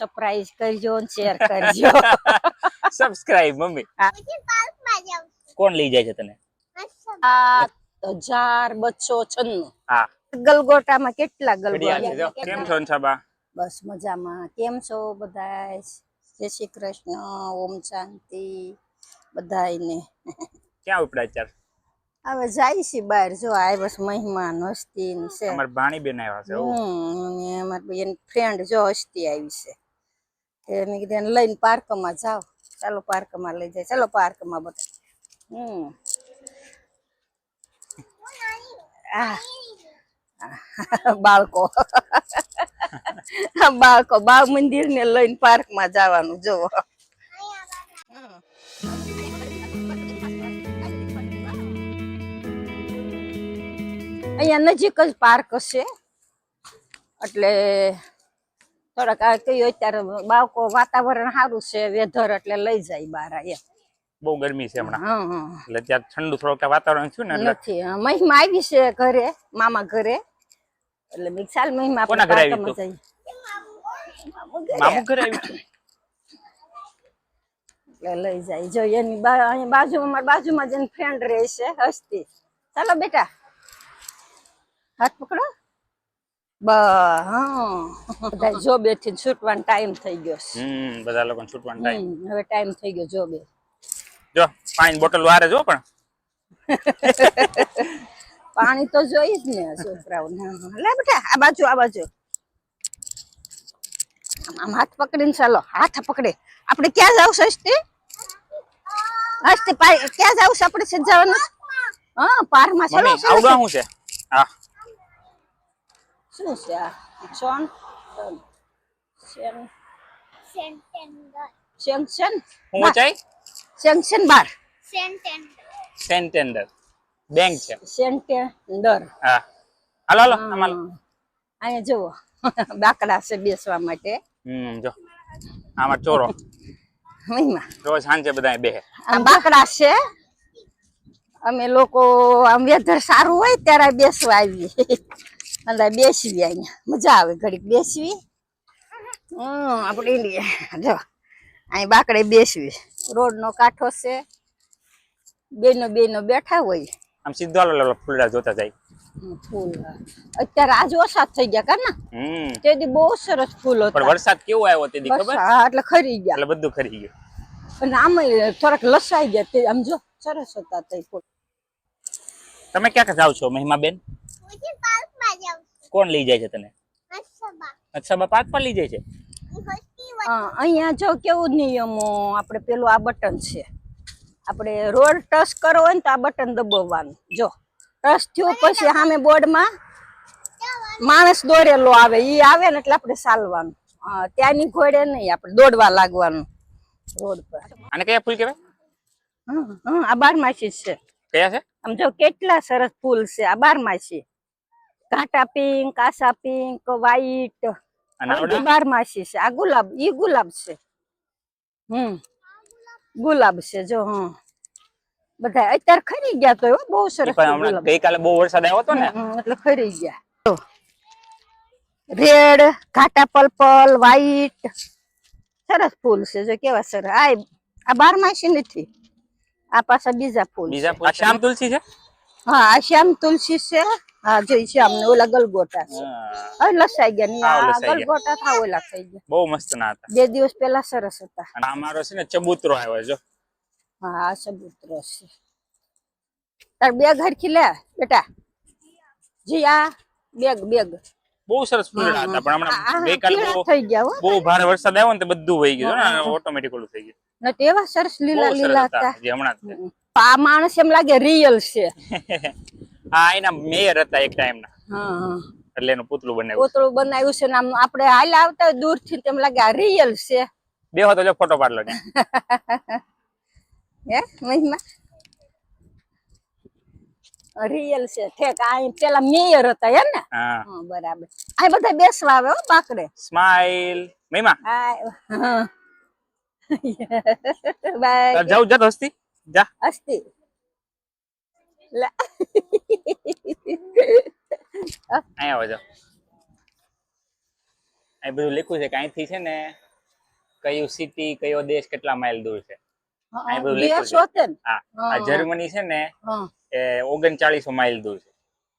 Surprise કરજો અને share કરજો. Subscribe mummy. કોણ લઈ જાય છે તને? 7296. હા ગલગોટામાં કેટલા ઘડિયાળ છે જો. ગલગોટા? કેમ છો અંશાબા? બસ મજામાં. કેમ છો બધાય? જય શ્રી કૃષ્ણ, ઓમ શાંતિ બધાયને. ક્યાં ઉપડા અત્યારે? હવે જાય છે બહાર. જો આ બસ મહેમાન હસ્તી છે. અમાર ભાણી બેન આવ્યા છે. અને અમારી બેન ફ્રેન્ડ જો હસ્તી આવી છે. મેં કીધું એને લઈને પાર્કમાં જાઓ. ચાલો પાર્કમાં લઈ જાય. ચાલો પાર્કમાં બધા. બાળકો બાળ મંદિર ને લઈને પાર્કમાં જવાનું જોવો. અહીંયા નજીક જ પાર્ક હશે એટલે થોડાક કયું અત્યારે બાળકો વાતાવરણ સારું છે વેધર એટલે લઈ જાય બહાર. બહુ ગરમી છે હમણાં હા એટલે ત્યાં ઠંડુ થોડુંક વાતાવરણ થયું ને એટલે નથી. મહિમા આવી છે ઘરે, મામા ઘરે, એટલે મેં ચાલ મહિમા કોના ઘરે આવી તું? જઈએ. મામુ ઘરે આવી છું એટલે લઈ જાય. જો એની બાજુમાં મારી બાજુમાં જ એની ફ્રેન્ડ રહે છે હસ્તી. ચાલો બેટા હાથ પકડો. બધા જો બેઠી છૂટવાનો ટાઈમ થઈ ગયો છે. બધા લોકો છૂટવાનો ટાઈમ હવે ટાઈમ થઈ ગયો. જો બે જો પાણી બોટલ વારે જો પણ પાણી તો જોઈ જ ને છોકરાઓને. લે બેટા આ બાજુ આમ હાથ પકડીને ચાલો. હાથ પકડે. આપણે ક્યાં જાવ છે હસ્તી? ક્યાં જાવ છે આપણે? જવાનું હા પાર્કમાં. ચાલો. મમ્મી આવડું શું છે? હા શું છે આ? સેંક્શન હું ઊંચાઈ સેંક્શન બાર સેન્ટેન્ડર બેંક છે. સેન્ટેન્ડર. હા હાલો હાલો અમાલ અહીંયા જુઓ બાકડા છે બેસવા માટે. જો આમાં ચોરો મહિમા રોજ સાંજે બધા બેહે. આ બાકડા છે. અમે લોકો આમ વેધર સારું હોય ત્યારે બેસવા આવીએ. અંદર બેસવી. અહીંયા મજા આવે ઘડીક બેસવી. આપણે ઇન્ડિયા જો અહીં બાકડે બેસવી. રોડ નો કાંઠો છે. બેનો બેઠા હોય. આમ સીધો હાલો ફૂલડા જોતા જાય. ફૂલ અત્યારે આજ ઓછા થઈ ગયા કા ને? તેથી બહુ સરસ ફૂલ હતા. પણ વરસાદ કેવો આવ્યો તેથી ખબર? હા એટલે ખરી ગયા. એટલે બધું ખરી ગયું. અને આમ થોડાક લસાઈ ગયા. તે આમ જો સરસ હતા તે ફૂલ. તમે ક્યાં જાવ છો મહિમા બેન? કોણ લઈ જાય છે તને? અચ્છા બા પાર્ક પર લઈ જાય છે. અહીંયા જો કેવું નિયમો. આપણે પેલું આ બટન છે. આપણે રોડ ટચ કરો હોય ને તો આ બટન દબાવવાનું. જો ટચ થયું પછી સામે બોર્ડમાં માણસ દોડેલો આવે. ઈ આવે ને એટલે આપણે ચાલવાનું. ત્યાંની ઘોડે નહીં, આપણે દોડવા લાગવાનું રોડ પર. આને કયા ફૂલ કહેવાય? આ બારમાસી છે. કયા છે? આમ જો કેટલા સરસ ફૂલ છે. આ બારમાસી. ઘાટા પિંક, આશા પિંક, વ્હાઈટ અને બારમાસી છે. આ ગુલાબ, ઈ ગુલાબ છે. ગુલાબ છે જો. બધા અત્યારે ખરી ગયા તો બહુ સરસ. ગઈકાલે બહુ વરસાદ આવ્યો હતો ને એટલે ખરી ગયા. રેડ, ઘાટા પર્પલ, વ્હાઈટ સરસ ફૂલ છે. જો કેવા સરસ. આ બારમાસી નથી. આ પાછા બીજા ફૂલ. આ શ્યામ તુલસી છે. હા આ શ્યામ તુલસી છે. હા જોઈ શ્યામ ને ઓલા ગલગોટા છે. હવે લસાઈ ગયા ને આ ગલગોટા થાવ ઓલા થઈ ગયા. બહુ મસ્ત ના હતા. 2 દિવસ પહેલા સરસ હતા. અને અમારો છે ને ચબૂતરો આવ્યો જો. હા આ ચબૂતરો છે. તાર બેગ હરખી લે બેટા. જી આ બેગ બહુ સરસ ફૂલડા હતા પણ હમણાં ગઈકાલે થઈ ગયા. બહુ ભારે વરસાદ આવ્યો ને તે બધું વહી ગયું ને ઓટોમેટિક ઓલું થઈ ગયું. નતે એવા સરસ લીલા હતા. જે હમણાં આ માણસ એમ લાગે રિયલ છે. હા એના મેયર હતા એક ટાઈમ ના. એટલે એનું પૂતળું બનાવ્યું છે ને આમ આપણે હાલ આવતા દૂર થી તેમ લાગે આ રિયલ છે. બેહો તો જો ફોટો પાડલો ને. હે મહિમા રિયલ છે. ઠેક આ પેલા મેયર હતા હે ને? હા બરાબર. આ બધા બેસવા આવે હો બાકડે. સ્માઈલ મહિમા. હા બાય. જાવ જા હસ્તી જા. હસ્તી અહીંયા આવો જાવ. અહીં બધું લખ્યું છે કે અહીંથી છે ને કયું સિટી કયો દેશ કેટલા માઇલ દૂર છે આ બધું દેશ લખ્યું છે. હોતે ને હા આ જર્મની છે ને હા એ 3900 માઇલ દૂર છે.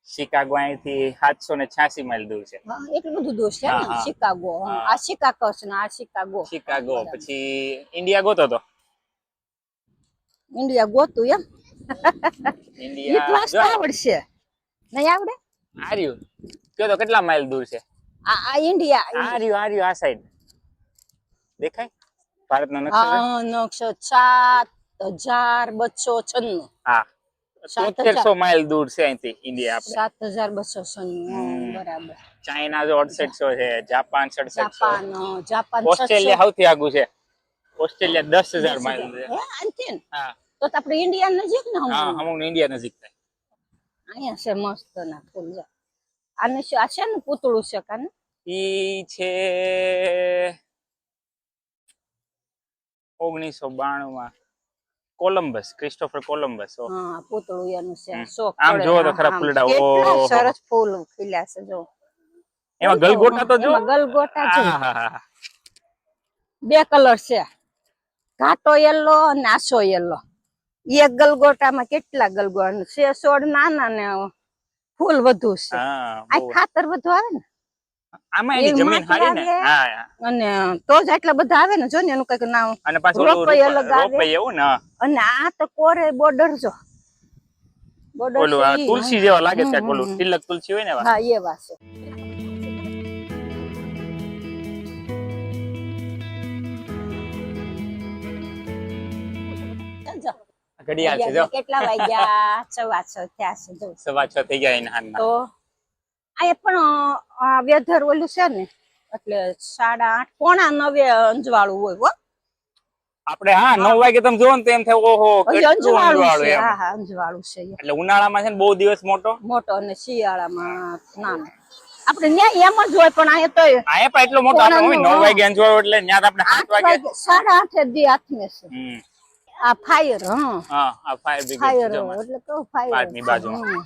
શિકાગો અહીંથી 786 માઇલ દૂર છે. હા, એટલું બધું દોષ છે હા, ને હા. શિકાગો હા. આ શિકાગો છે ને આ શિકાગો શિકાગો બરાબર. પછી ઇન્ડિયા ગોતો તો ઇન્ડિયા ગોતું એમ ઈ ઇન્ડિયા વાસ્તા આવડશે નહીં આવડે આર્યું કયો તો કેટલા માઇલ દૂર છે આ ઇન્ડિયા આર્યું આ સાઈડ દેખાય ભારતનો નકશો છે? હા નકશો 7296 હા 7300 માઇલ દૂર છે અહીંથી ઇન્ડિયા આપણે 7296 બરાબર ચાઇના જો 6800 છે જાપાન 6700 જાપાન ઓસ્ટ્રેલિયા સૌથી આગું છે ઓસ્ટ્રેલિયા 10000 માઇલ છે હે અંતિમ હા તો આપણે ઇન્ડિયા નજીક ને હા હમણાં અમુક ઇન્ડિયા નજીક થાય અહીંયા છે મસ્ત ના ફૂલ જો આને શું આ છે ને પૂતળું છે કાને ઈ છે 1992 માં કોલંબસ ક્રિસ્ટોફર કોલંબસ હા પૂતળું એનું છે હમ. શોખ આમ પડે. જોવો તો હા, ખરા આમ ફૂલડા. કેટલા ઓહો. સરસ ફૂલ ખીલ્યા છે જો એમાં ગલગોટા તો જો એમાં ગલગોટા જો આહાહા. બે કલર છે ઘાટો યલો અને આસો યલો એક ગલગોટામાં કેટલા ગલગોટા છે છોડ નાના ને ફૂલ વધુ છે હા આ બહુ. ખાતર બધું આવે ને આમાં એની એ જમીન માટી હારી ને આવે. હા અને તો જ આટલા બધા આવે ને જો ને એનું કઈક નામ અને પાછું ઓલું રોપય અલગ આવે રોપય એવું ને અને આ તો કોરે બોર્ડર જો બોર્ડર ઓલું છે આ ઈ. તુલસી જેવા લાગે છે હમ, ઓલું હમ. તિલક તુલસી હોય ને એવા. હા એવા છે જો, ઘડિયાળ છે જો કેટલા વાગ્યા 6:15 થયા છે જો 6:15 થઈ ગયા એના હાથના. તો આ પણ વેધર ઓલું છે ને એટલે 8:30 પોણા 9 અંજવાળું હોય હો આપણે હા 9 વાગે તમે જોવો ને તો એમ થાય ઓહો હજી કેટલું અંજવાળું અંજવાળું છે એમ. હા હા અંજવાળું છે એટલે ઉનાળામાં છે ને બહુ દિવસ મોટો મોટો અને શિયાળામાં નાનો આપણે ન્યા એમ જ હોય પણ અહીંયા તો આયા પણ એટલો મોટો આપણે પોણાનું, 9 વાગે અંજવાળો એટલે ન્યા તો આપણે 7 વાગે 8:30 દી હાથમે છે હમ આ ફાયર હા હા આ ફાયર બ્રિગેડ ફાયર છે જો માં. એટલે કહું ફાયર પાર્કની બાજુમાં.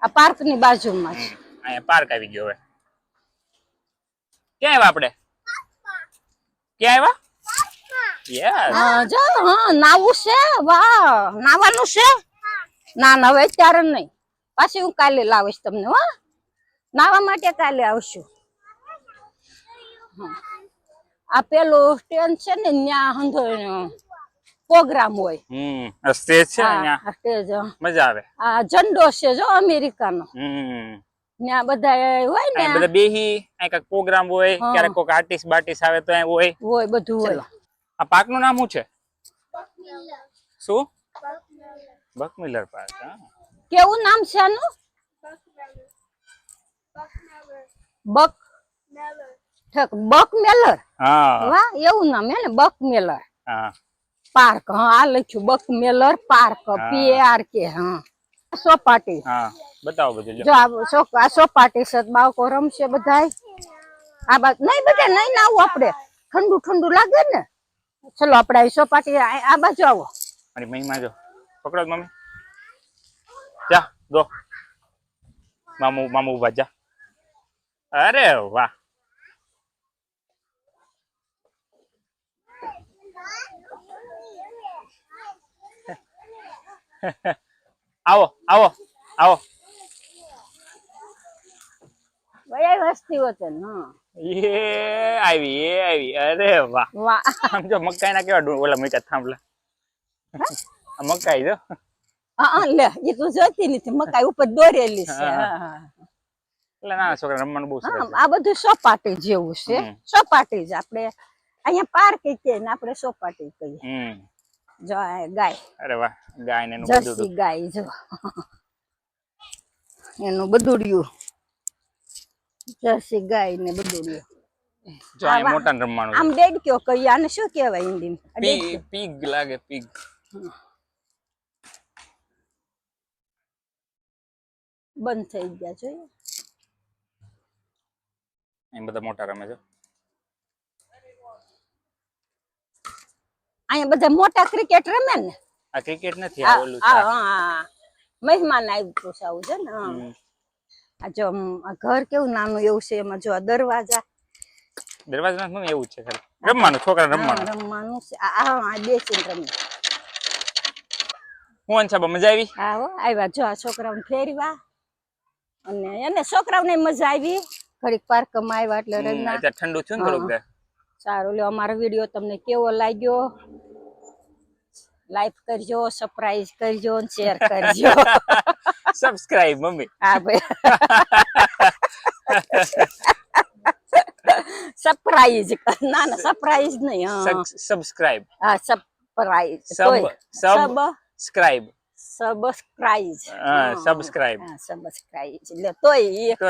આ પાર્ક ની બાજુમાં છે અહીંયા પાર્ક આવી ગયો હવે ક્યાં આવ્યા આપણે ક્યાં આવ્યા યસ જો હા નાવું છે વાહ નાવાનું છે ના ના હવે અત્યારે નહીં પાછી હું કાલે લાવીશ તમને હો નાવા માટે કાલે આવશું હા. આ પેલું સ્ટેન્ડ છે ને ત્યાં હંધો પ્રોગ્રામ હોય સ્ટેજ છે ને હા અહીંયા આ સ્ટેજ મજા આવે આ ઝંડો છે જો અમેરિકાનો હમ ત્યાં બધા હોય ને અહીં બધા બેહી અહીં કઈક પ્રોગ્રામ હોય હા. ક્યારેક કોઈક આર્ટિસ્ટ બાર્ટિસ્ટ આવે તો અહીં હોય હોય બધું હોય આ પાર્ક નું નામ શું છે શું બકમિલર પાર્ક હા કેવું નામ છે આનું બક બક મેલર હા વાહ એવું નામ હે ને બક મેલર હા પાર્ક હા આ લખ્યું બક મેલર પાર્ક હા. PARK હા સોપાટી હા બતાવો બધું જો જો આ સોપાટી છે બાળકો રમશે બધાય આ બાદ નહીં બધા નહીં ના આવું આપણે ઠંડુ ઠંડુ લાગે ને ચલો આપણે આ સોપાટી આ બાજુ આવો મારી મહિમા જો પકડો મમ્મી જા ગો મામુ મામુ ઉભા જા અરે વાહ આવો આવો આવો વયા વસ્તી હોતે ને હા એ આવી અરે વાહ વાહ આમ જો મકાઈ ના કેવા ઓલા મીઠા થાંભલા આ મકાઈ જો હા લે એ તો જોતી નથી મકાઈ ઉપર દોરેલી છે હા હા એટલે નાના છોકરા રમવાનું બહુ સરસ હા છે આ બધું સોપાટી જેવું છે હમ. સોપાટી જ આપણે અહીંયા પાર્ક કહીએ ને આપણે સોપાટી કહીએ હમ જો આ ગાય અરે વાહ ગાય ને એનું બધું જર્સી ગાય જો એનું બધું રહ્યું જર્સી ગાય ને બધું રહ્યું જો અહીં મોટા ને રમવાનું આમ દેડક્યો કહીએ આને શું કહેવાય હિન્દી પીગ લાગે પીગ બંધ થઈ ગયા જોઈએ અહીં બધા મોટા રમે છે અહીંયા બધા મોટા ક્રિકેટ રમે ને આ ક્રિકેટ નથી આ ઓલું છે મહેમાન આવ્યું છે આવું છે ને હા. હમ. આ જો આ ઘર કેવું નાનું એવું છે એમાં જો આ દરવાજા દરવાજા મમ્મી એવું જ છે ખાલી રમવાનું છોકરા રમવાનું. રમવાનું છે આ બેસીને રમે. હું અંશાબા મજા આવી? હા હો આવ્યા જો આ છોકરાઓને ફેરવા અને એને છોકરાઓને મજા આવી. ઘડીક પાર્કમાં આવ્યા એટલે રમ્યા. અત્યારે ઠંડુ થયું ને થોડુંક. સારું લ્યો અમારો વિડીયો તમને કેવો લાગ્યો લાઈક કરજો સરપ્રાઈઝ કરજો અને શેર કરજો. Subscribe mummy. હા ભાઈ સરપ્રાઈઝ ના ના સરપ્રાઈઝ નહીં હા સબસ્ક્રાઇબ. હા સરપ્રાઈઝ સબસ્ક્રાઇબ. સબસ્ક્રાઈઝ હા સબસ્ક્રાઇબ. સબસ્ક્રાઈઝ એટલે તોય તો